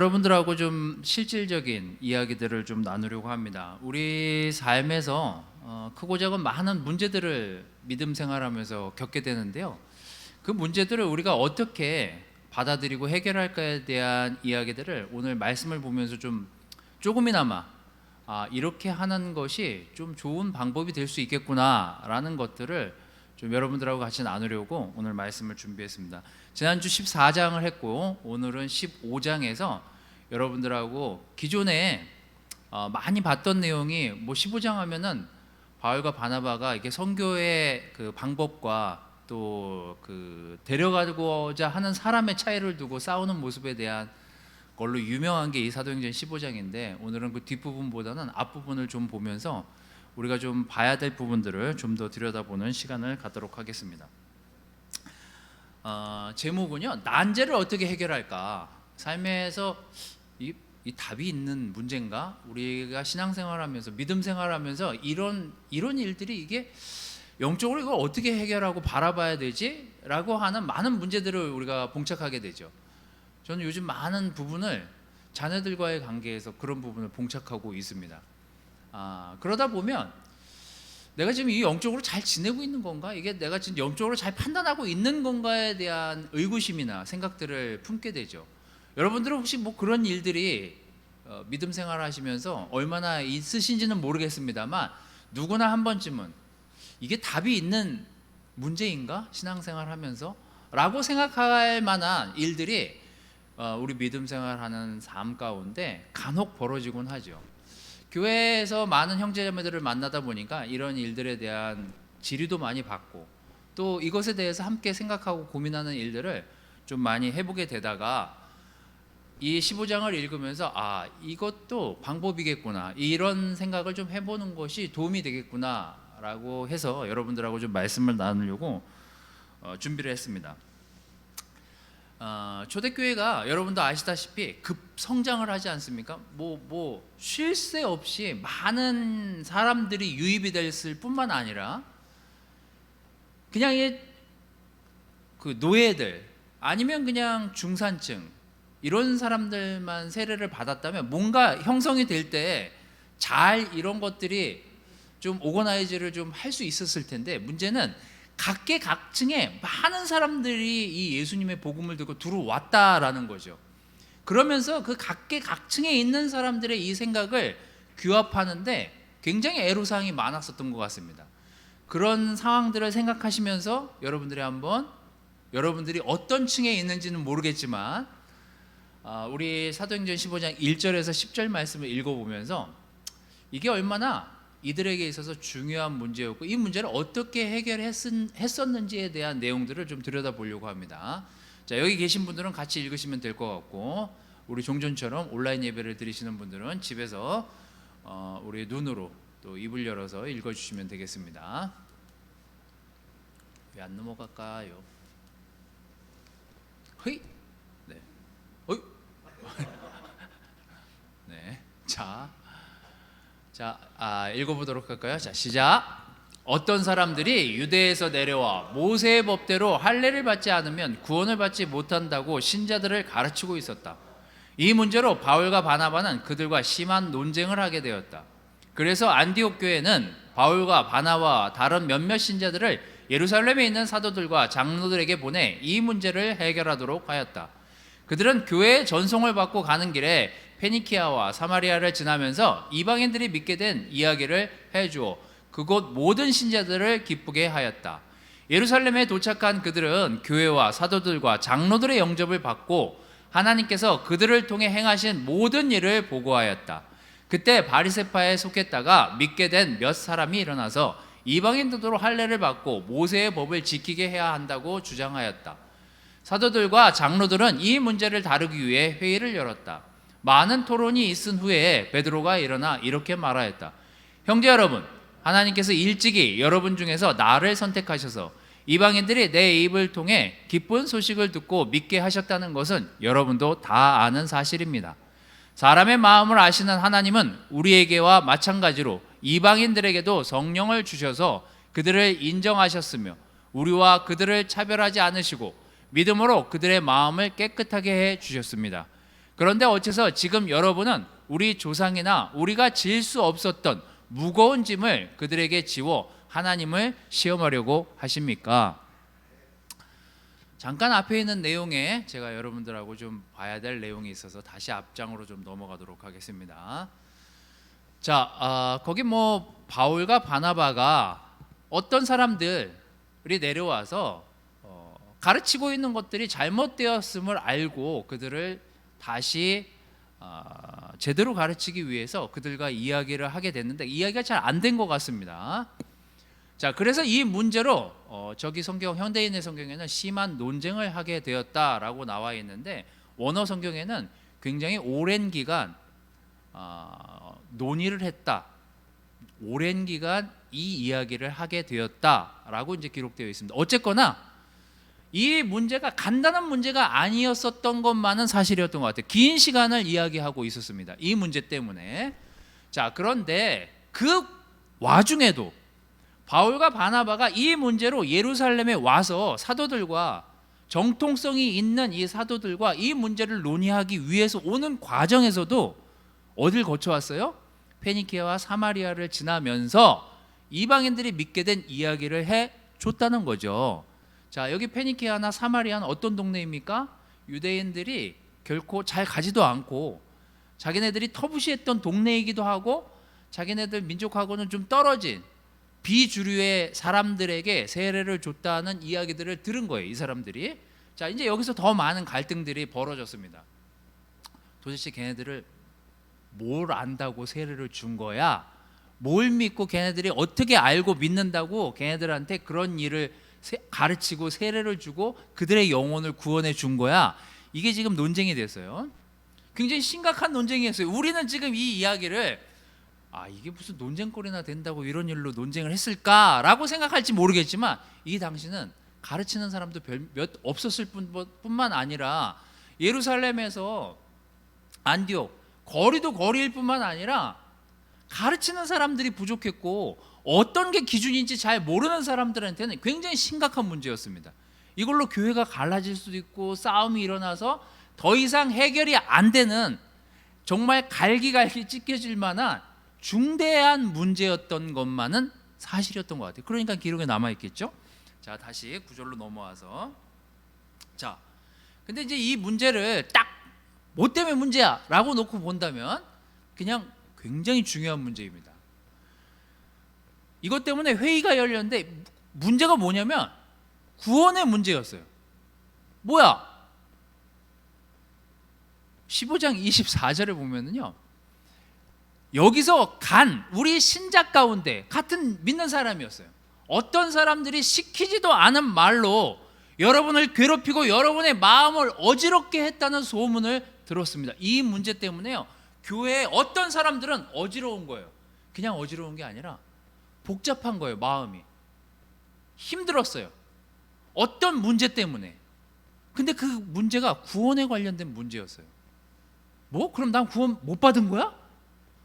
여러분들하고 좀 실질적인 이야기들을 좀 나누려고 합니다. 우리 삶에서 크고 작은 많은 문제들을 믿음 생활하면서 겪게 되는데요. 그 문제들을 우리가 어떻게 받아들이고 해결할까에 대한 이야기들을 오늘 말씀을 보면서 좀 조금이나마 이렇게 하는 것이 좀 좋은 방법이 될 수 있겠구나라는 것들을 좀 여러분들하고 같이 나누려고 오늘 말씀을 준비했습니다. 지난주 14장을 했고 오늘은 15장에서 여러분들하고 기존에 많이 봤던 내용이 15장 하면은 바울과 바나바가 이게 선교의 그 방법과 또 그 데려가고자 하는 사람의 차이를 두고 싸우는 모습에 대한 걸로 유명한 게 이 사도행전 15장인데 오늘은 그 뒷부분보다는 앞부분을 좀 보면서 우리가 좀 봐야 될 부분들을 좀 더 들여다보는 시간을 갖도록 하겠습니다. 제목은요, 난제를 어떻게 해결할까? 삶에서 이 답이 있는 문제인가? 우리가 신앙생활하면서 믿음 생활하면서 이런 일들이 이게 영적으로 이걸 어떻게 해결하고 바라봐야 되지? 라고 하는 많은 문제들을 우리가 봉착하게 되죠. 저는 요즘 많은 부분을 자녀들과의 관계에서 그런 부분을 봉착하고 있습니다. 그러다 보면 내가 지금 이 영적으로 잘 지내고 있는 건가? 이게 내가 지금 영적으로 잘 판단하고 있는 건가에 대한 의구심이나 생각들을 품게 되죠. 여러분들은 혹시 뭐 그런 일들이 믿음 생활 하시면서 얼마나 있으신지는 모르겠습니다만 누구나 한 번쯤은 이게 답이 있는 문제인가? 신앙생활 하면서? 라고 생각할 만한 일들이 우리 믿음 생활하는 삶 가운데 간혹 벌어지곤 하죠. 교회에서 많은 형제자매들을 만나다 보니까 이런 일들에 대한 지리도 많이 받고 또 이것에 대해서 함께 생각하고 고민하는 일들을 좀 많이 해보게 되다가 이 15장을 읽으면서 이것도 방법이겠구나, 이런 생각을 좀 해보는 것이 도움이 되겠구나 라고 해서 여러분들하고 좀 말씀을 나누려고 준비를 했습니다. 초대교회가 여러분도 아시다시피 급성장을 하지 않습니까? 쉴 새 없이 많은 사람들이 유입이 됐을 뿐만 아니라 그냥 그 노예들 아니면 그냥 중산층 이런 사람들만 세례를 받았다면 뭔가 형성이 될 때 잘 이런 것들이 좀 오거나이즈를 좀 할 수 있었을 텐데, 문제는 각계각층의 많은 사람들이 이 예수님의 복음을 듣고 들어왔다라는 거죠. 그러면서 그 각계각층에 있는 사람들의 이 생각을 규합하는데 굉장히 애로사항이 많았었던 것 같습니다. 그런 상황들을 생각하시면서 여러분들이 어떤 층에 있는지는 모르겠지만 우리 사도행전 15장 1절에서 10절 말씀을 읽어보면서 이게 얼마나 이들에게 있어서 중요한 문제였고 이 문제를 어떻게 해결했었는지에 대한 내용들을 좀 들여다보려고 합니다. 자, 여기 계신 분들은 같이 읽으시면 될 것 같고 우리 종전처럼 온라인 예배를 드리시는 분들은 집에서 우리 눈으로 또 입을 열어서 읽어주시면 되겠습니다. 왜 안 넘어갈까요? 헤이, 네, 어이, 네, 자, 읽어보도록 할까요? 자, 시작. 어떤 사람들이 유대에서 내려와 모세의 법대로 할례를 받지 않으면 구원을 받지 못한다고 신자들을 가르치고 있었다. 이 문제로 바울과 바나바는 그들과 심한 논쟁을 하게 되었다. 그래서 안디옥 교회는 바울과 바나바와 다른 몇몇 신자들을 예루살렘에 있는 사도들과 장로들에게 보내 이 문제를 해결하도록 하였다. 그들은 교회의 전송을 받고 가는 길에 페니키아와 사마리아를 지나면서 이방인들이 믿게 된 이야기를 해주어 그곳 모든 신자들을 기쁘게 하였다. 예루살렘에 도착한 그들은 교회와 사도들과 장로들의 영접을 받고 하나님께서 그들을 통해 행하신 모든 일을 보고하였다. 그때 바리새파에 속했다가 믿게 된 몇 사람이 일어나서 이방인들도 할례를 받고 모세의 법을 지키게 해야 한다고 주장하였다. 사도들과 장로들은 이 문제를 다루기 위해 회의를 열었다. 많은 토론이 있은 후에 베드로가 일어나 이렇게 말하였다. 형제 여러분, 하나님께서 일찍이 여러분 중에서 나를 선택하셔서 이방인들이 내 입을 통해 기쁜 소식을 듣고 믿게 하셨다는 것은 여러분도 다 아는 사실입니다. 사람의 마음을 아시는 하나님은 우리에게와 마찬가지로 이방인들에게도 성령을 주셔서 그들을 인정하셨으며 우리와 그들을 차별하지 않으시고 믿음으로 그들의 마음을 깨끗하게 해 주셨습니다. 그런데 어째서 지금 여러분은 우리 조상이나 우리가 질 수 없었던 무거운 짐을 그들에게 지워 하나님을 시험하려고 하십니까? 잠깐 앞에 있는 내용에 제가 여러분들하고 좀 봐야 될 내용이 있어서 다시 앞장으로 좀 넘어가도록 하겠습니다. 자, 거기 뭐 바울과 바나바가 어떤 사람들이 내려와서 가르치고 있는 것들이 잘못되었음을 알고 그들을 다시 제대로 가르치기 위해서 그들과 이야기를 하게 됐는데 이야기가 잘 안 된 것 같습니다. 자, 그래서 이 문제로 저기 성경 현대인의 성경에는 심한 논쟁을 하게 되었다라고 나와 있는데 원어 성경에는 굉장히 오랜 기간 논의를 했다. 오랜 기간 이 이야기를 하게 되었다라고 이제 기록되어 있습니다. 어쨌거나 이 문제가 간단한 문제가 아니었었던 것만은 사실이었던 것 같아요. 긴 시간을 이야기하고 있었습니다. 이 문제 때문에. 자, 그런데 그 와중에도 바울과 바나바가 이 문제로 예루살렘에 와서 사도들과 정통성이 있는 이 사도들과 이 문제를 논의하기 위해서 오는 과정에서도 어딜 거쳐왔어요? 페니키아와 사마리아를 지나면서 이방인들이 믿게 된 이야기를 해줬다는 거죠. 자, 여기 페니키아나 사마리아는 어떤 동네입니까? 유대인들이 결코 잘 가지도 않고 자기네들이 터부시했던 동네이기도 하고 자기네들 민족하고는 좀 떨어진 비주류의 사람들에게 세례를 줬다는 이야기들을 들은 거예요, 이 사람들이. 자, 이제 여기서 더 많은 갈등들이 벌어졌습니다. 도대체 걔네들을 뭘 안다고 세례를 준 거야? 뭘 믿고 걔네들이 어떻게 알고 믿는다고 걔네들한테 그런 일을 가르치고 세례를 주고 그들의 영혼을 구원해 준 거야? 이게 지금 논쟁이 됐어요. 굉장히 심각한 논쟁이었어요. 우리는 지금 이 이야기를 이게 무슨 논쟁거리나 된다고 이런 일로 논쟁을 했을까라고 생각할지 모르겠지만 이 당시는 가르치는 사람도 몇 없었을 뿐만 아니라 예루살렘에서 안디옥 거리도 거리일 뿐만 아니라 가르치는 사람들이 부족했고 어떤 게 기준인지 잘 모르는 사람들한테는 굉장히 심각한 문제였습니다. 이걸로 교회가 갈라질 수도 있고 싸움이 일어나서 더 이상 해결이 안 되는 정말 갈기갈기 찢겨질 만한 중대한 문제였던 것만은 사실이었던 것 같아요. 그러니까 기록에 남아있겠죠. 자, 다시 구절로 넘어와서, 자, 근데 이제 이 문제를 딱 뭐 때문에 문제야 라고 놓고 본다면 그냥 굉장히 중요한 문제입니다. 이것 때문에 회의가 열렸는데 문제가 뭐냐면 구원의 문제였어요. 뭐야? 15장 24절을 보면은요, 여기서 우리 신자 가운데 같은 믿는 사람이었어요. 어떤 사람들이 시키지도 않은 말로 여러분을 괴롭히고 여러분의 마음을 어지럽게 했다는 소문을 들었습니다. 이 문제 때문에요, 교회에 어떤 사람들은 어지러운 거예요. 그냥 어지러운 게 아니라 복잡한 거예요. 마음이 힘들었어요. 어떤 문제 때문에. 근데 그 문제가 구원에 관련된 문제였어요. 뭐? 그럼 난 구원 못 받은 거야?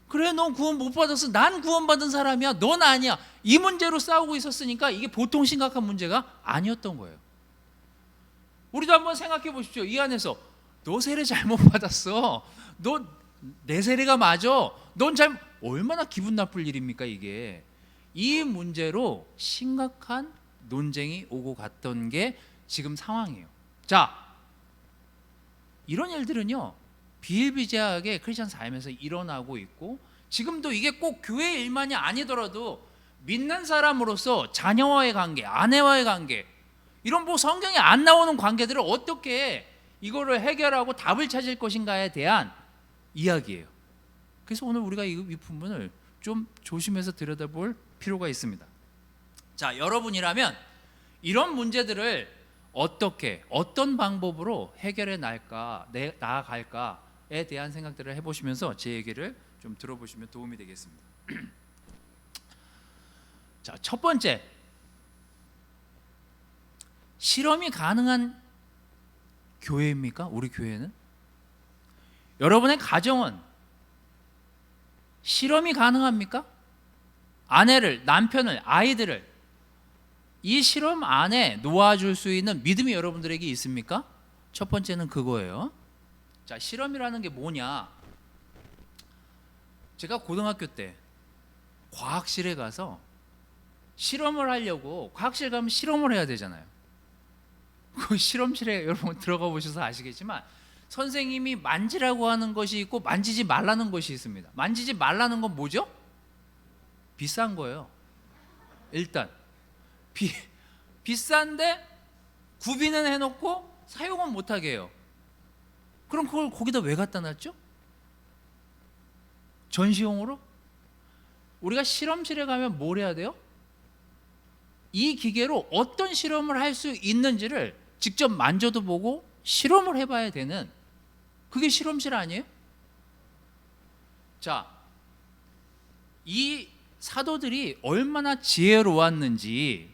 그래, 넌 구원 못 받았어. 난 구원받은 사람이야. 넌 아니야. 이 문제로 싸우고 있었으니까 이게 보통 심각한 문제가 아니었던 거예요. 우리도 한번 생각해 보십시오. 이 안에서 너 세례 잘못 받았어. 너 내 세례가 맞아. 넌 얼마나 기분 나쁠 일입니까 이게. 이 문제로 심각한 논쟁이 오고 갔던 게 지금 상황이에요. 자, 이런 일들은요 비일비재하게 크리스천 삶에서 일어나고 있고, 지금도 이게 꼭 교회 일만이 아니더라도 믿는 사람으로서 자녀와의 관계, 아내와의 관계, 이런 뭐 성경에 안 나오는 관계들을 어떻게 이거를 해결하고 답을 찾을 것인가에 대한 이야기예요. 그래서 오늘 우리가 이 부분을 좀 조심해서 들여다볼 필요가 있습니다. 자, 여러분이라면 이런 문제들을 어떻게, 어떤 방법으로 해결해 나아갈까에 대한 생각들을 해보시면서 제 얘기를 좀 들어보시면 도움이 되겠습니다. 자, 첫 번째, 실험이 가능한 교회입니까? 우리 교회는? 여러분의 가정은 실험이 가능합니까? 아내를, 남편을, 아이들을 이 실험 안에 놓아줄 수 있는 믿음이 여러분들에게 있습니까? 첫 번째는 그거예요. 자, 실험이라는 게 뭐냐? 제가 고등학교 때 과학실에 가서 실험을 하려고, 과학실 가면 실험을 해야 되잖아요. 그 실험실에 여러분 들어가 보셔서 아시겠지만 선생님이 만지라고 하는 것이 있고 만지지 말라는 것이 있습니다. 만지지 말라는 건 뭐죠? 비싼 거예요. 일단 비싼데 구비는 해놓고 사용은 못하게 해요. 그럼 그걸 거기다 왜 갖다 놨죠? 전시용으로? 우리가 실험실에 가면 뭘 해야 돼요? 이 기계로 어떤 실험을 할 수 있는지를 직접 만져도 보고 실험을 해봐야 되는, 그게 실험실 아니에요? 자, 이 사도들이 얼마나 지혜로웠는지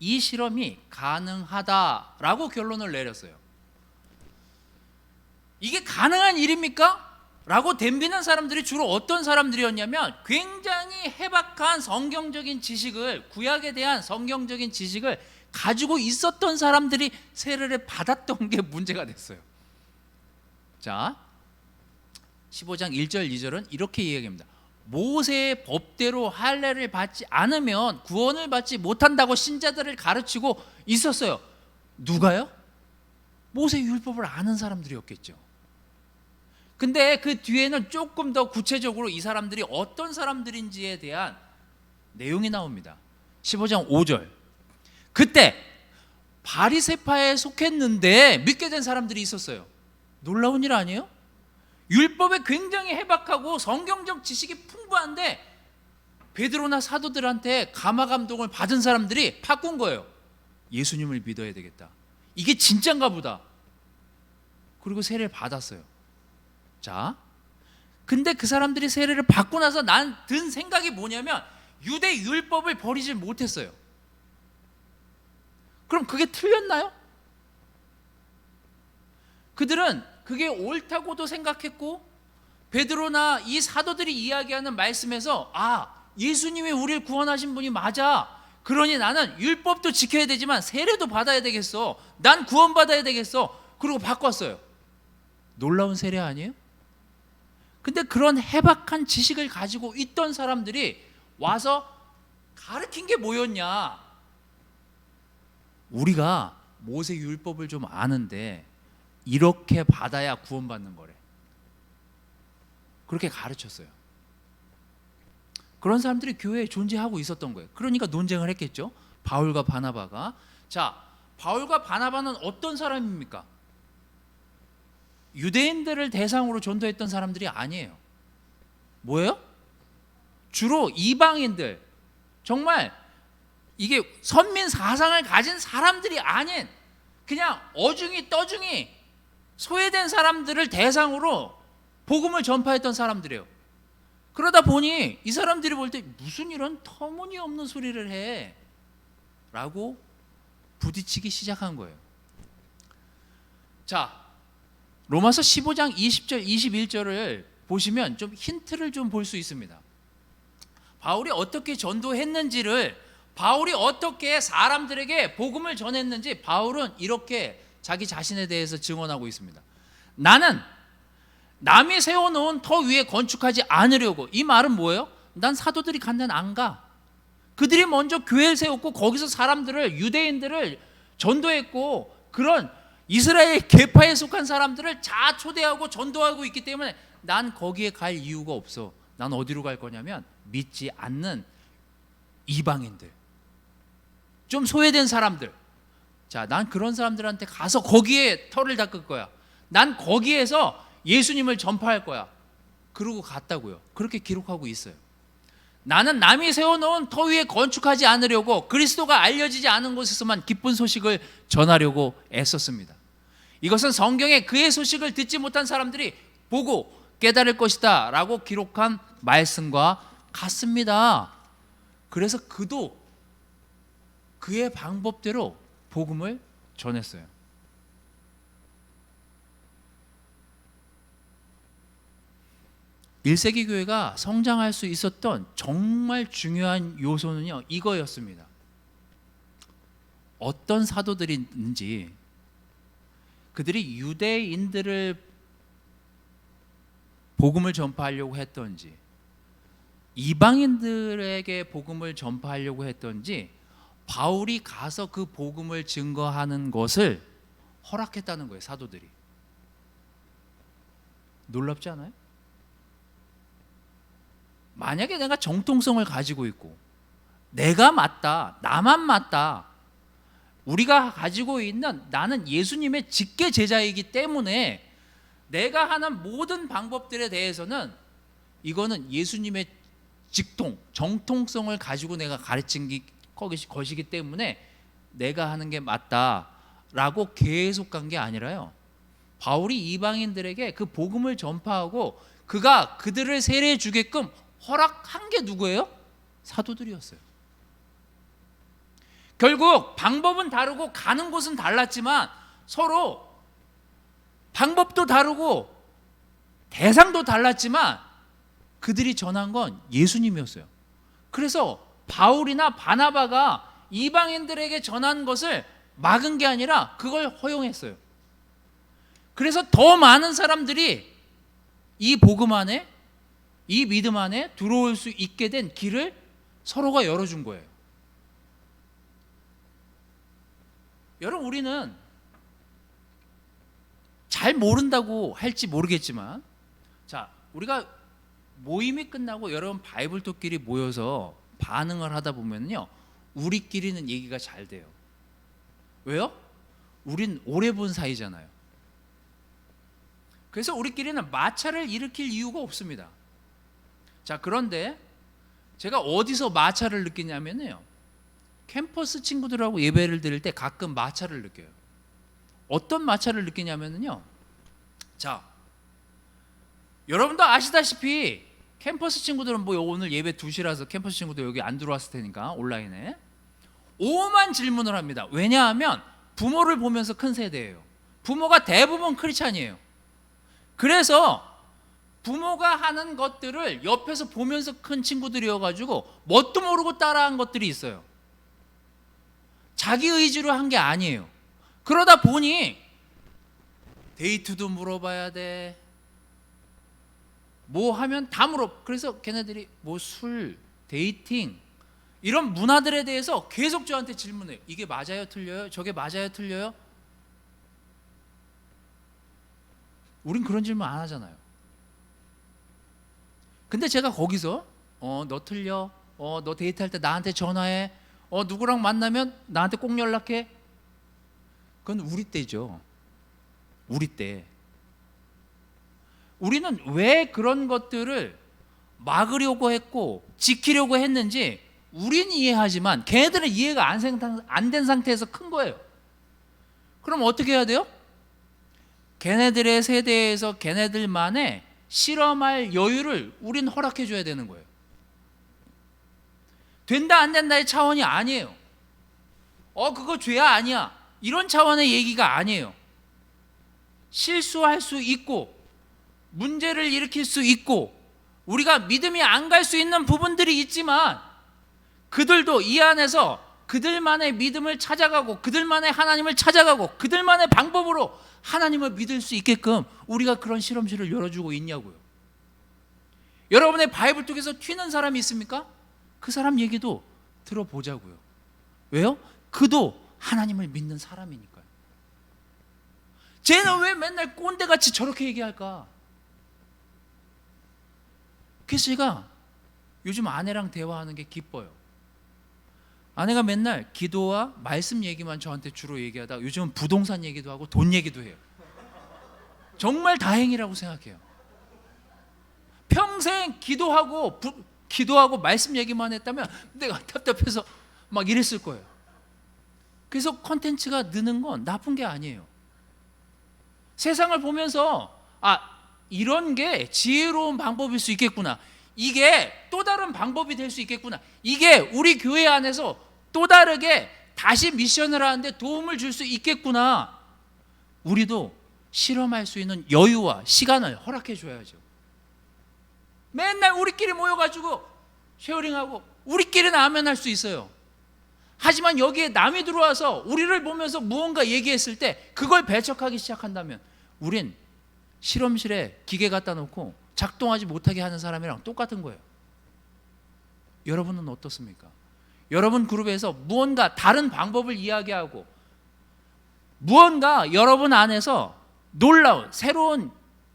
이 실험이 가능하다라고 결론을 내렸어요. 이게 가능한 일입니까? 라고 덤비는 사람들이 주로 어떤 사람들이었냐면 굉장히 해박한 성경적인 지식을, 구약에 대한 성경적인 지식을 가지고 있었던 사람들이 세례를 받았던 게 문제가 됐어요. 자, 15장 1절 2절은 이렇게 이야기합니다. 모세의 법대로 할례를 받지 않으면 구원을 받지 못한다고 신자들을 가르치고 있었어요. 누가요? 모세 율법을 아는 사람들이었겠죠. 근데 그 뒤에는 조금 더 구체적으로 이 사람들이 어떤 사람들인지에 대한 내용이 나옵니다. 15장 5절. 그때 바리새파에 속했는데 믿게 된 사람들이 있었어요. 놀라운 일 아니에요? 율법에 굉장히 해박하고 성경적 지식이 풍부한데 베드로나 사도들한테 감화 감동을 받은 사람들이 바꾼 거예요. 예수님을 믿어야 되겠다. 이게 진짠가 보다. 그리고 세례를 받았어요. 자, 근데 그 사람들이 세례를 받고 나서 난 든 생각이 뭐냐면 유대 율법을 버리지 못했어요. 그럼 그게 틀렸나요? 그들은 그게 옳다고도 생각했고 베드로나 이 사도들이 이야기하는 말씀에서 예수님이 우리를 구원하신 분이 맞아. 그러니 나는 율법도 지켜야 되지만 세례도 받아야 되겠어. 난 구원받아야 되겠어. 그리고 바꿨어요. 놀라운 세례 아니에요? 근데 그런 해박한 지식을 가지고 있던 사람들이 와서 가르친 게 뭐였냐? 우리가 모세 율법을 좀 아는데 이렇게 받아야 구원받는 거래. 그렇게 가르쳤어요. 그런 사람들이 교회에 존재하고 있었던 거예요. 그러니까 논쟁을 했겠죠. 바울과 바나바가. 자, 바울과 바나바는 어떤 사람입니까? 유대인들을 대상으로 전도했던 사람들이 아니에요. 뭐예요? 주로 이방인들, 정말 이게 선민 사상을 가진 사람들이 아닌 그냥 어중이 떠중이 소외된 사람들을 대상으로 복음을 전파했던 사람들이에요. 그러다 보니 이 사람들이 볼 때 무슨 이런 터무니없는 소리를 해 라고 부딪히기 시작한 거예요. 자, 로마서 15장 20절 21절을 보시면 좀 힌트를 좀 볼 수 있습니다. 바울이 어떻게 전도했는지를, 바울이 어떻게 사람들에게 복음을 전했는지 바울은 이렇게 자기 자신에 대해서 증언하고 있습니다. 나는 남이 세워놓은 터 위에 건축하지 않으려고. 이 말은 뭐예요? 난 사도들이 간 데는 안 가. 그들이 먼저 교회를 세웠고 거기서 사람들을, 유대인들을 전도했고 그런 이스라엘 계파에 속한 사람들을 다 초대하고 전도하고 있기 때문에 난 거기에 갈 이유가 없어. 난 어디로 갈 거냐면 믿지 않는 이방인들, 좀 소외된 사람들. 자, 난 그런 사람들한테 가서 거기에 털을 닦을 거야. 난 거기에서 예수님을 전파할 거야. 그러고 갔다고요. 그렇게 기록하고 있어요. 나는 남이 세워놓은 터 위에 건축하지 않으려고 그리스도가 알려지지 않은 곳에서만 기쁜 소식을 전하려고 애썼습니다. 이것은 성경에 그의 소식을 듣지 못한 사람들이 보고 깨달을 것이다 라고 기록한 말씀과 같습니다. 그래서 그도 그의 방법대로 복음을 전했어요. (1세기) 교회가 성장할 수 있었던 정말 중요한 요소는요, 이거였습니다. 어떤 사도들이 있는지 그들이 유대인들을 복음을 전파하려고 했던지 이방인들에게 복음을 전파하려고 했던지 바울이 가서 그 복음을 증거하는 것을 허락했다는 거예요. 사도들이. 놀랍지 않아요? 만약에 내가 정통성을 가지고 있고 내가 맞다, 나만 맞다, 우리가 가지고 있는 나는 예수님의 직계 제자이기 때문에 내가 하는 모든 방법들에 대해서는 이거는 예수님의 직통, 정통성을 가지고 내가 가르친 것이기 때문에 내가 하는 게 맞다라고 계속 간 게 아니라요, 바울이 이방인들에게 그 복음을 전파하고 그가 그들을 세례해 주게끔 허락한 게 누구예요? 사도들이었어요. 결국 방법은 다르고 가는 곳은 달랐지만 서로 방법도 다르고 대상도 달랐지만 그들이 전한 건 예수님이었어요. 그래서 바울이나 바나바가 이방인들에게 전한 것을 막은 게 아니라 그걸 허용했어요. 그래서 더 많은 사람들이 이 복음 안에, 이 믿음 안에 들어올 수 있게 된 길을 서로가 열어준 거예요. 여러분, 우리는 잘 모른다고 할지 모르겠지만, 자, 우리가 모임이 끝나고 여러분 바이블톡끼리 모여서 반응을 하다 보면요, 우리끼리는 얘기가 잘 돼요. 왜요? 우린 오래 본 사이잖아요. 그래서 우리끼리는 마찰을 일으킬 이유가 없습니다. 자, 그런데 제가 어디서 마찰을 느끼냐면요, 캠퍼스 친구들하고 예배를 드릴 때 가끔 마찰을 느껴요. 어떤 마찰을 느끼냐면요, 자, 여러분도 아시다시피 캠퍼스 친구들은 뭐 오늘 예배 2시라서 캠퍼스 친구들 여기 안 들어왔을 테니까 온라인에 오만 질문을 합니다. 왜냐하면 부모를 보면서 큰 세대예요. 부모가 대부분 크리스찬이에요. 그래서 부모가 하는 것들을 옆에서 보면서 큰 친구들이어가지고 뭣도 모르고 따라한 것들이 있어요. 자기 의지로 한 게 아니에요. 그러다 보니 데이트도 물어봐야 돼, 뭐 하면 다 그래서 걔네들이 뭐 술, 데이팅 이런 문화들에 대해서 계속 저한테 질문해요. 이게 맞아요, 틀려요? 저게 맞아요, 틀려요? 우린 그런 질문 안 하잖아요. 근데 제가 거기서 너 틀려, 너 데이트할 때 나한테 전화해, 누구랑 만나면 나한테 꼭 연락해. 그건 우리 때죠. 우리 때. 우리는 왜 그런 것들을 막으려고 했고 지키려고 했는지 우린 이해하지만 걔네들은 이해가 안 된 상태에서 큰 거예요. 그럼 어떻게 해야 돼요? 걔네들의 세대에서 걔네들만의 실험할 여유를 우린 허락해 줘야 되는 거예요. 된다 안 된다의 차원이 아니에요. 그거 죄야 아니야, 이런 차원의 얘기가 아니에요. 실수할 수 있고 문제를 일으킬 수 있고 우리가 믿음이 안 갈 수 있는 부분들이 있지만 그들도 이 안에서 그들만의 믿음을 찾아가고 그들만의 하나님을 찾아가고 그들만의 방법으로 하나님을 믿을 수 있게끔 우리가 그런 실험실을 열어주고 있냐고요. 여러분의 바이블톡에서 튀는 사람이 있습니까? 그 사람 얘기도 들어보자고요. 왜요? 그도 하나님을 믿는 사람이니까요. 쟤는 왜 맨날 꼰대같이 저렇게 얘기할까? 그래서 제가 요즘 아내랑 대화하는 게 기뻐요. 아내가 맨날 기도와 말씀 얘기만 저한테 주로 얘기하다가 요즘은 부동산 얘기도 하고 돈 얘기도 해요. 정말 다행이라고 생각해요. 평생 기도하고 말씀 얘기만 했다면 내가 답답해서 막 이랬을 거예요. 그래서 컨텐츠가 느는 건 나쁜 게 아니에요. 세상을 보면서 이런 게 지혜로운 방법일 수 있겠구나, 이게 또 다른 방법이 될 수 있겠구나, 이게 우리 교회 안에서 또 다르게 다시 미션을 하는데 도움을 줄 수 있겠구나, 우리도 실험할 수 있는 여유와 시간을 허락해 줘야죠. 맨날 우리끼리 모여가지고 쉐어링하고 우리끼리는 아멘할 수 있어요. 하지만 여기에 남이 들어와서 우리를 보면서 무언가 얘기했을 때 그걸 배척하기 시작한다면 우린 실험실에 기계 갖다 놓고 작동하지 못하게 하는 사람이랑 똑같은 거예요. 여러분은 어떻습니까? 여러분 그룹에서 무언가 다른 방법을 이야기하고 무언가 여러분 안에서 놀라운 새로운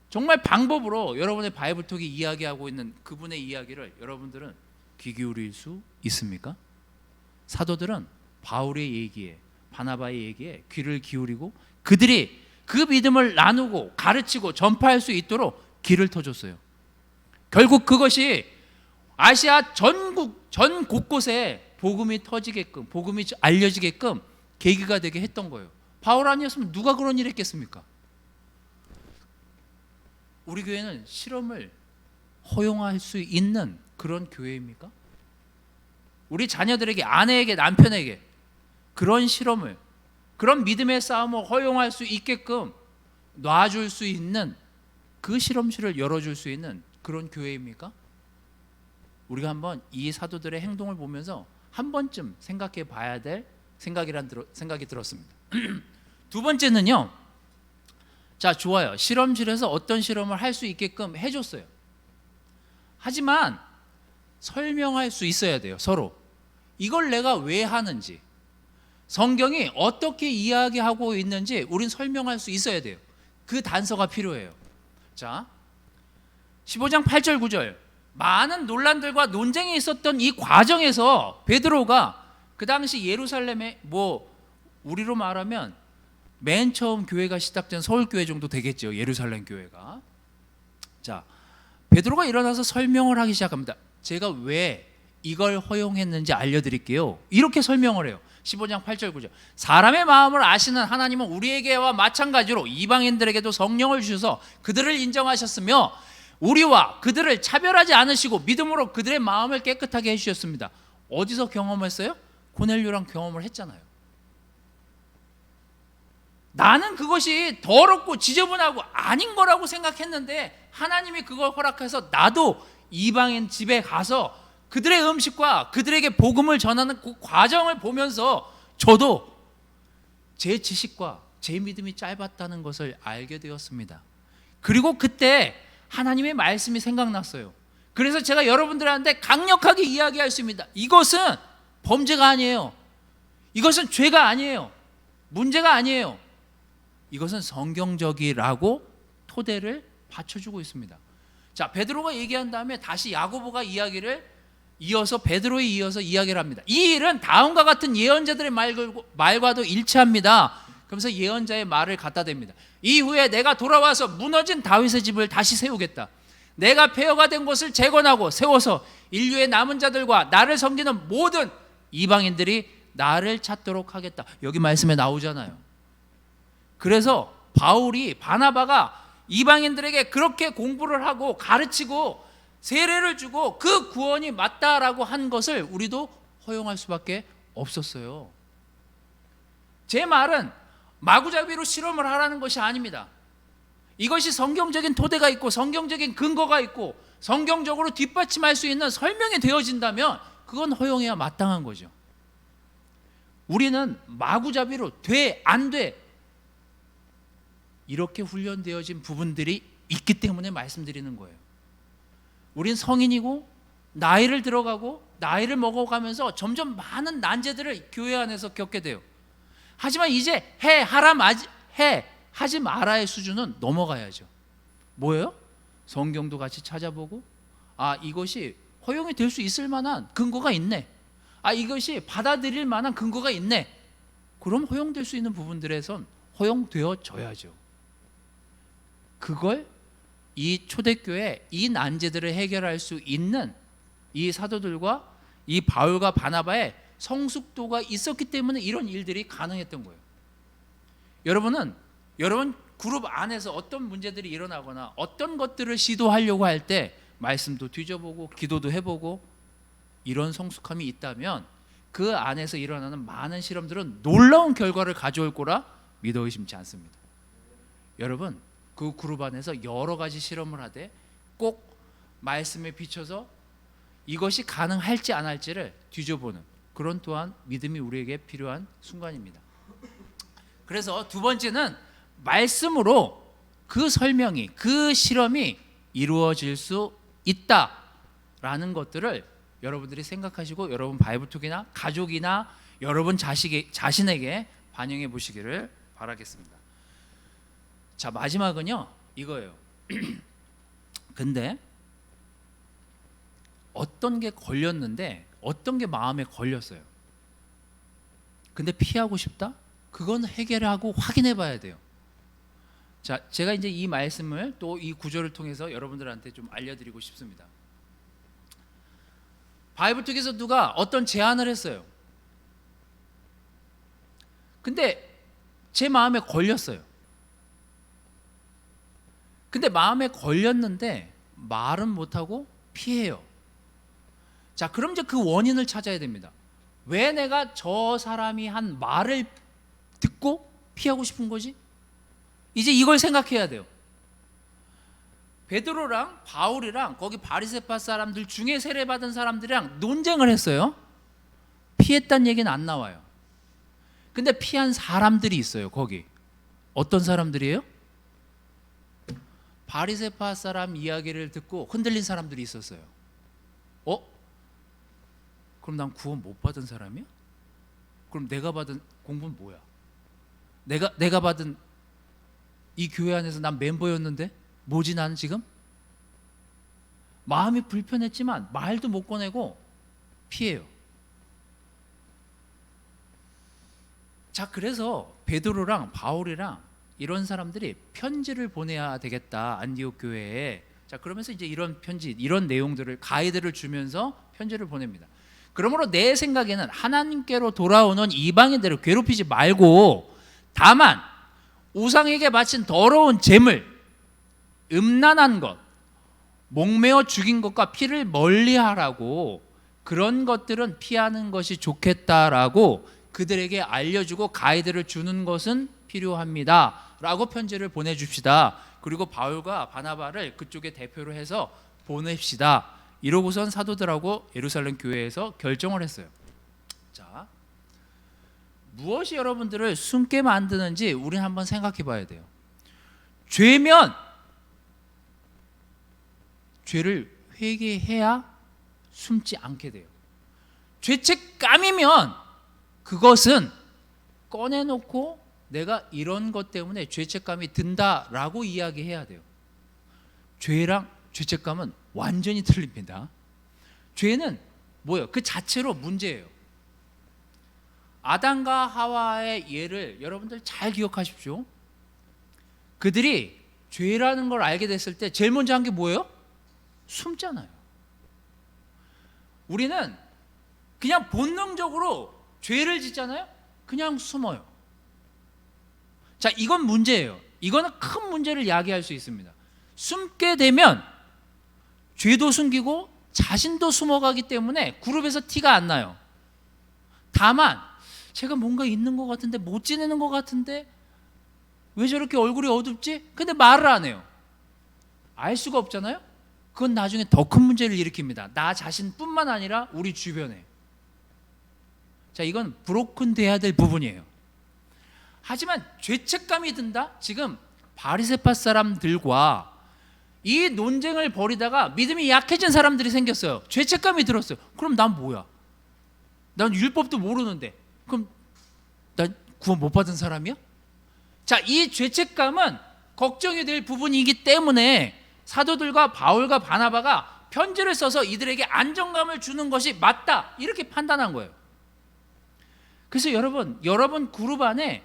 정말 방법으로 여러분의 바이블톡이 이야기하고 있는 그분의 이야기를 여러분들은 귀 기울일 수 있습니까? 사도들은 바울의 얘기에 바나바의 얘기에 귀를 기울이고 그들이 그 믿음을 나누고 가르치고 전파할 수 있도록 길을 터줬어요. 결국 그것이 아시아 전 곳곳에 복음이 터지게끔 복음이 알려지게끔 계기가 되게 했던 거예요. 바울 아니었으면 누가 그런 일 했겠습니까? 우리 교회는 실험을 허용할 수 있는 그런 교회입니까? 우리 자녀들에게, 아내에게, 남편에게 그런 실험을, 그런 믿음의 싸움을 허용할 수 있게끔 놔줄 수 있는 그 실험실을 열어줄 수 있는 그런 교회입니까? 우리가 한번 이 사도들의 행동을 보면서 한 번쯤 생각해 봐야 될 생각이 들었습니다. 두 번째는요, 자, 좋아요. 실험실에서 어떤 실험을 할 수 있게끔 해줬어요. 하지만 설명할 수 있어야 돼요, 서로. 이걸 내가 왜 하는지, 성경이 어떻게 이야기하고 있는지 우린 설명할 수 있어야 돼요. 그 단서가 필요해요. 자, 15장 8절 9절 많은 논란들과 논쟁이 있었던 이 과정에서 베드로가 그 당시 예루살렘에 우리로 말하면 맨 처음 교회가 시작된 서울교회 정도 되겠죠. 예루살렘 교회가. 자, 베드로가 일어나서 설명을 하기 시작합니다. 제가 왜 이걸 허용했는지 알려드릴게요. 이렇게 설명을 해요. 15장 8절 9절 사람의 마음을 아시는 하나님은 우리에게와 마찬가지로 이방인들에게도 성령을 주셔서 그들을 인정하셨으며 우리와 그들을 차별하지 않으시고 믿음으로 그들의 마음을 깨끗하게 해주셨습니다. 어디서 경험했어요? 고넬료랑 경험을 했잖아요. 나는 그것이 더럽고 지저분하고 아닌 거라고 생각했는데 하나님이 그걸 허락해서 나도 이방인 집에 가서 그들의 음식과 그들에게 복음을 전하는 그 과정을 보면서 저도 제 지식과 제 믿음이 짧았다는 것을 알게 되었습니다. 그리고 그때 하나님의 말씀이 생각났어요. 그래서 제가 여러분들한테 강력하게 이야기할 수 있습니다. 이것은 범죄가 아니에요. 이것은 죄가 아니에요. 문제가 아니에요. 이것은 성경적이라고 토대를 받쳐주고 있습니다. 자, 베드로가 얘기한 다음에 다시 야고보가 이야기를 이어서 베드로에 이어서 이야기를 합니다. 이 일은 다음과 같은 예언자들의 말과도 일치합니다. 그러면서 예언자의 말을 갖다 댑니다. 이후에 내가 돌아와서 무너진 다윗의 집을 다시 세우겠다. 내가 폐허가 된 곳을 재건하고 세워서 인류의 남은 자들과 나를 섬기는 모든 이방인들이 나를 찾도록 하겠다. 여기 말씀에 나오잖아요. 그래서 바나바가 이방인들에게 그렇게 공부를 하고 가르치고 세례를 주고 그 구원이 맞다라고 한 것을 우리도 허용할 수밖에 없었어요. 제 말은 마구잡이로 실험을 하라는 것이 아닙니다. 이것이 성경적인 토대가 있고 성경적인 근거가 있고 성경적으로 뒷받침할 수 있는 설명이 되어진다면 그건 허용해야 마땅한 거죠. 우리는 마구잡이로 돼, 안 돼, 이렇게 훈련되어진 부분들이 있기 때문에 말씀드리는 거예요. 우린 성인이고 나이를 들어가고 나이를 먹어가면서 점점 많은 난제들을 교회 안에서 겪게 돼요. 하지만 이제 하지 마라의 수준은 넘어가야죠. 뭐예요? 성경도 같이 찾아보고 이것이 허용이 될 수 있을 만한 근거가 있네. 이것이 받아들일 만한 근거가 있네. 그럼 허용될 수 있는 부분들에선 허용되어져야죠. 그걸 이 초대교회 이 난제들을 해결할 수 있는 이 사도들과 이 바울과 바나바의 성숙도가 있었기 때문에 이런 일들이 가능했던 거예요. 여러분 그룹 안에서 어떤 문제들이 일어나거나 어떤 것들을 시도하려고 할 때 말씀도 뒤져보고 기도도 해보고 이런 성숙함이 있다면 그 안에서 일어나는 많은 실험들은 놀라운 결과를 가져올 거라 믿어 의심치 않습니다. 여러분 그 그룹 안에서 여러 가지 실험을 하되 꼭 말씀에 비춰서 이것이 가능할지 안 할지를 뒤져보는 그런 또한 믿음이 우리에게 필요한 순간입니다. 그래서 두 번째는 말씀으로 그 설명이, 그 실험이 이루어질 수 있다라는 것들을 여러분들이 생각하시고 여러분 바이블톡이나 가족이나 여러분 자신에게 반영해 보시기를 바라겠습니다. 자, 마지막은요 이거예요. 근데 어떤 게 걸렸는데 어떤 게 마음에 걸렸어요. 근데 피하고 싶다? 그건 해결하고 확인해 봐야 돼요. 자, 제가 이제 이 말씀을 또 이 구절을 통해서 여러분들한테 좀 알려드리고 싶습니다. 바이블톡에서 누가 어떤 제안을 했어요. 근데 제 마음에 걸렸어요. 근데 마음에 걸렸는데 말은 못하고 피해요. 자, 그럼 이제 그 원인을 찾아야 됩니다. 왜 내가 저 사람이 한 말을 듣고 피하고 싶은 거지? 이제 이걸 생각해야 돼요. 베드로랑 바울이랑 거기 바리새파 사람들 중에 세례받은 사람들이랑 논쟁을 했어요. 피했다는 얘기는 안 나와요. 근데 피한 사람들이 있어요. 거기 어떤 사람들이에요? 바리새파 사람 이야기를 듣고 흔들린 사람들이 있었어요. 그럼 난 구원 못 받은 사람이야? 그럼 내가 받은 공부는 뭐야? 내가 받은 이 교회 안에서 난 멤버였는데 뭐지 나는 지금? 마음이 불편했지만 말도 못 꺼내고 피해요. 자, 그래서 베드로랑 바울이랑 이런 사람들이 편지를 보내야 되겠다, 안디옥 교회에. 자, 그러면서 이제 이런 편지, 이런 내용들을 가이드를 주면서 편지를 보냅니다. 그러므로 내 생각에는 하나님께로 돌아오는 이방인들을 괴롭히지 말고 다만 우상에게 바친 더러운 재물, 음란한 것, 목매어 죽인 것과 피를 멀리하라고, 그런 것들은 피하는 것이 좋겠다라고 그들에게 알려주고 가이드를 주는 것은 필요합니다 라고 편지를 보내줍시다. 그리고 바울과 바나바를 그쪽에 대표로 해서 보냅시다. 이러고선 사도들하고 예루살렘 교회에서 결정을 했어요. 자, 무엇이 여러분들을 숨게 만드는지 우리는 한번 생각해 봐야 돼요. 죄면 죄를 회개해야 숨지 않게 돼요. 죄책감이면 그것은 꺼내놓고 내가 이런 것 때문에 죄책감이 든다라고 이야기해야 돼요. 죄랑 죄책감은 완전히 틀립니다. 죄는 뭐예요? 그 자체로 문제예요. 아담과 하와의 예를 여러분들 잘 기억하십시오. 그들이 죄라는 걸 알게 됐을 때 제일 먼저 한 게 뭐예요? 숨잖아요. 우리는 그냥 본능적으로 죄를 짓잖아요. 그냥 숨어요. 자, 이건 문제예요. 이거는 큰 문제를 야기할 수 있습니다. 숨게 되면 죄도 숨기고 자신도 숨어가기 때문에 그룹에서 티가 안 나요. 다만 제가 뭔가 있는 것 같은데, 못 지내는 것 같은데 왜 저렇게 얼굴이 어둡지? 근데 말을 안 해요. 알 수가 없잖아요. 그건 나중에 더 큰 문제를 일으킵니다. 나 자신뿐만 아니라 우리 주변에. 자, 이건 브로큰 돼야 될 부분이에요. 하지만 죄책감이 든다? 지금 바리새파 사람들과 이 논쟁을 벌이다가 믿음이 약해진 사람들이 생겼어요. 죄책감이 들었어요. 그럼 난 뭐야? 난 율법도 모르는데 그럼 난 구원 못 받은 사람이야? 자, 이 죄책감은 걱정이 될 부분이기 때문에 사도들과 바울과 바나바가 편지를 써서 이들에게 안정감을 주는 것이 맞다, 이렇게 판단한 거예요. 그래서 여러분 그룹 안에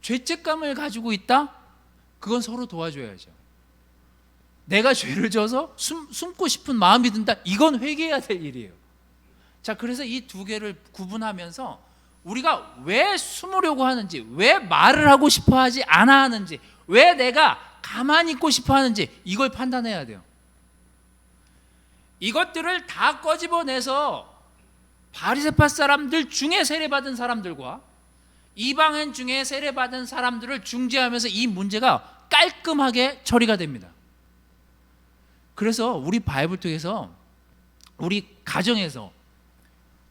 죄책감을 가지고 있다? 그건 서로 도와줘야죠. 내가 죄를 져서 숨고 싶은 마음이 든다? 이건 회개해야 될 일이에요. 자, 그래서 이 두 개를 구분하면서 우리가 왜 숨으려고 하는지, 왜 말을 하고 싶어 하지 않아 하는지, 왜 내가 가만히 있고 싶어 하는지 이걸 판단해야 돼요. 이것들을 다 꺼집어내서 바리새파 사람들 중에 세례받은 사람들과 이방인 중에 세례받은 사람들을 중재하면서 이 문제가 깔끔하게 처리가 됩니다. 그래서 우리 바이블톡에서, 우리 가정에서,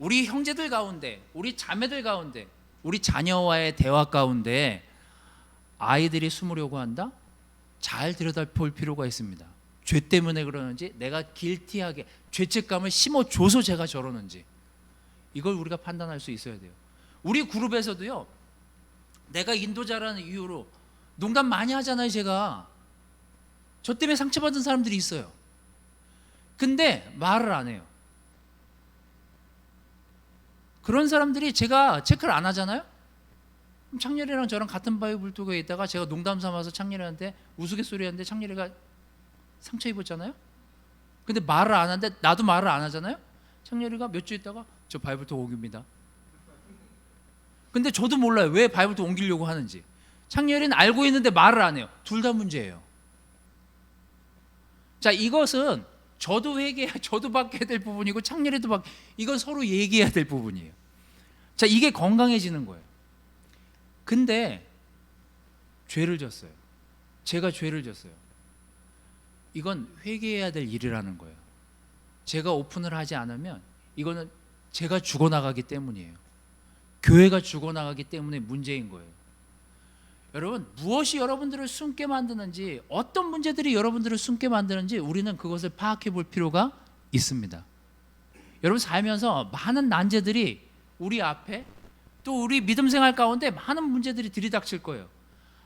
우리 형제들 가운데, 우리 자매들 가운데, 우리 자녀와의 대화 가운데 아이들이 숨으려고 한다? 잘 들여다볼 필요가 있습니다. 죄 때문에 그러는지, 내가 길티하게 죄책감을 심어줘서 제가 저러는지, 이걸 우리가 판단할 수 있어야 돼요. 우리 그룹에서도요, 내가 인도자라는 이유로 농담 많이 하잖아요. 제가 저 때문에 상처받은 사람들이 있어요. 근데 말을 안 해요. 그런 사람들이 제가 체크를 안 하잖아요. 그럼 창렬이랑 저랑 같은 바이블 독에 있다가 제가 농담 삼아서 창렬이한테 우스갯소리 하는데 창렬이가 상처 입었잖아요. 근데 말을 안 하는데 나도 말을 안 하잖아요. 창렬이가 몇 주 있다가 저 바이블 독 옮깁니다. 근데 저도 몰라요. 왜 바이블 독 옮기려고 하는지. 창렬이는 알고 있는데 말을 안 해요. 둘 다 문제예요. 자, 이것은 저도 저도 바뀌어야 될 부분이고 창렬이도 이건 서로 얘기해야 될 부분이에요. 자, 이게 건강해지는 거예요. 근데 죄를 졌어요. 제가 죄를 졌어요. 이건 회개해야 될 일이라는 거예요. 제가 오픈을 하지 않으면 이거는 제가 죽어나가기 때문이에요. 교회가 죽어나가기 때문에 문제인 거예요. 여러분, 무엇이 여러분들을 숨게 만드는지, 어떤 문제들이 여러분들을 숨게 만드는지 우리는 그것을 파악해 볼 필요가 있습니다. 여러분, 살면서 많은 난제들이 우리 앞에, 또 우리 믿음 생활 가운데 많은 문제들이 들이닥칠 거예요.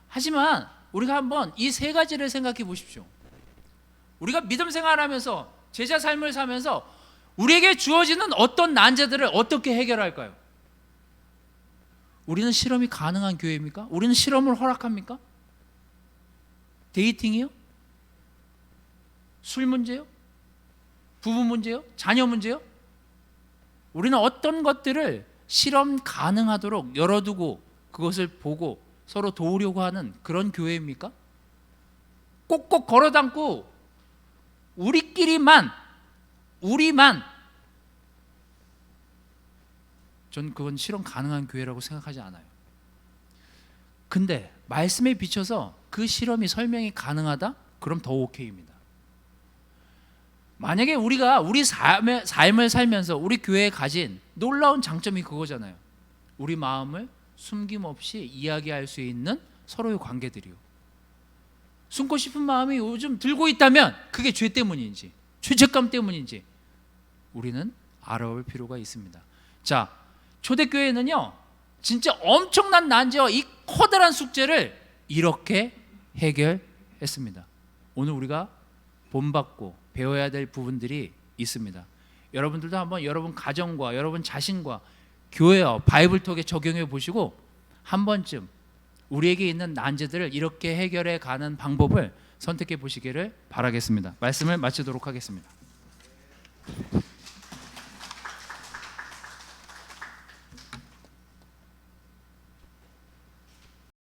하지만 우리가 한번 이 세 가지를 생각해 보십시오. 우리가 믿음 생활하면서, 제자 삶을 사면서 우리에게 주어지는 어떤 난제들을 어떻게 해결할까요? 우리는 실험이 가능한 교회입니까? 우리는 실험을 허락합니까? 데이팅이요? 술 문제요? 부부 문제요? 자녀 문제요? 우리는 어떤 것들을 실험 가능하도록 열어두고 그것을 보고 서로 도우려고 하는 그런 교회입니까? 꼭꼭 걸어담고 우리만 전 그건 실험 가능한 교회라고 생각하지 않아요. 근데 말씀에 비춰서 그 실험이 설명이 가능하다? 그럼 더 오케이입니다. 만약에 우리가 우리 삶을 살면서 우리 교회에 가진 놀라운 장점이 그거잖아요. 우리 마음을 숨김없이 이야기할 수 있는 서로의 관계들이요. 숨고 싶은 마음이 요즘 들고 있다면 그게 죄 때문인지 죄책감 때문인지 우리는 알아볼 필요가 있습니다. 자, 초대교회는요 진짜 엄청난 난제와 이 커다란 숙제를 이렇게 해결했습니다. 오늘 우리가 본받고 배워야 될 부분들이 있습니다. 여러분들도 한번 여러분 가정과 여러분 자신과 교회와 바이블톡에 적용해 보시고 한 번쯤 우리에게 있는 난제들을 이렇게 해결해 가는 방법을 선택해 보시기를 바라겠습니다. 말씀을 마치도록 하겠습니다.